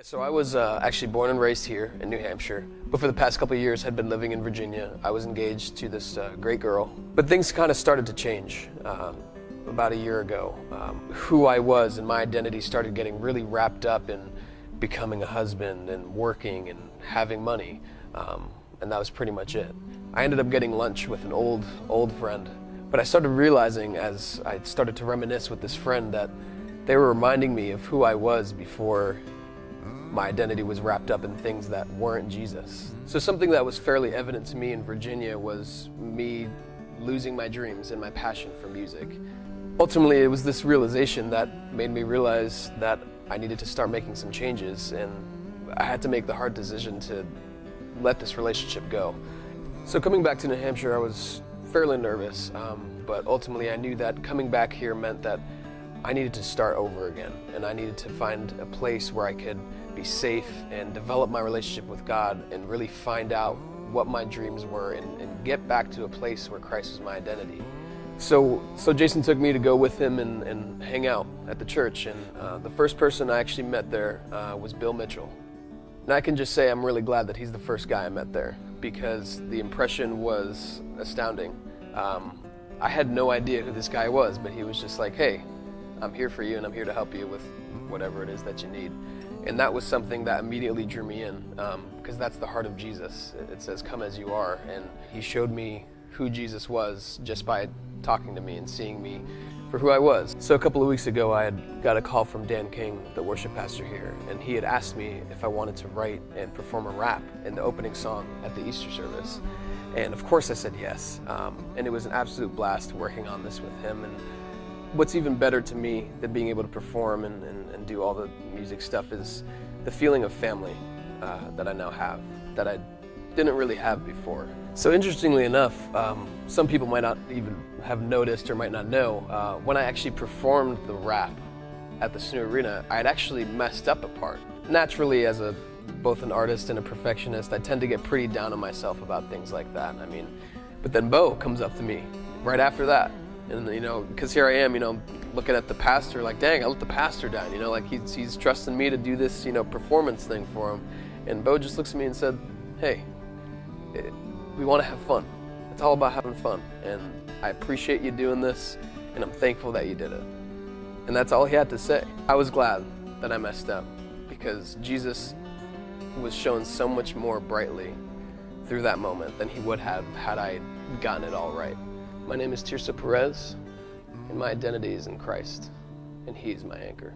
Yeah, so I was actually born and raised here in New Hampshire, but for the past couple of years had been living in Virginia. I was engaged to this great girl, but things kind of started to change about a year ago. Who I was and my identity started getting really wrapped up in becoming a husband and working and having money, and that was pretty much it. I ended up getting lunch with an old friend, but I started realizing as I started to reminisce with this friend that they were reminding me of who I was before my identity was wrapped up in things that weren't Jesus. So something that was fairly evident to me in Virginia was me losing my dreams and my passion for music. Ultimately, it was this realization that made me realize that I needed to start making some changes, and I had to make the hard decision to let this relationship go. So coming back to New Hampshire, I was fairly nervous, but ultimately I knew that coming back here meant that I needed to start over again, and I needed to find a place where I could be safe and develop my relationship with God and really find out what my dreams were and get back to a place where Christ was my identity. So Jason took me to go with him and hang out at the church, and the first person I actually met there was Bill Mitchell. And I can just say I'm really glad that he's the first guy I met there, because the impression was astounding. I had no idea who this guy was, but he was just like, hey, I'm here for you and I'm here to help you with whatever it is that you need. And that was something that immediately drew me in, because that's the heart of Jesus. It says, come as you are. And he showed me who Jesus was just by talking to me and seeing me for who I was. So a couple of weeks ago, I had got a call from Dan King, the worship pastor here, and he had asked me if I wanted to write and perform a rap in the opening song at the Easter service. And of course I said yes. And it was an absolute blast working on this with him. And what's even better to me than being able to perform and do all the music stuff is the feeling of family that I now have, that I didn't really have before. So interestingly enough, some people might not even have noticed or might not know, when I actually performed the rap at the Snow Arena, I had actually messed up a part. Naturally, as both an artist and a perfectionist, I tend to get pretty down on myself about things like that. But then Bo comes up to me right after that. And because here I am, looking at the pastor like, dang, I let the pastor down, like he's trusting me to do this, performance thing for him. And Bo just looks at me and said, hey, we want to have fun. It's all about having fun. And I appreciate you doing this, and I'm thankful that you did it. And that's all he had to say. I was glad that I messed up, because Jesus was shown so much more brightly through that moment than he would have had I gotten it all right. My name is Tirso, and my identity is in Christ, and He's my anchor.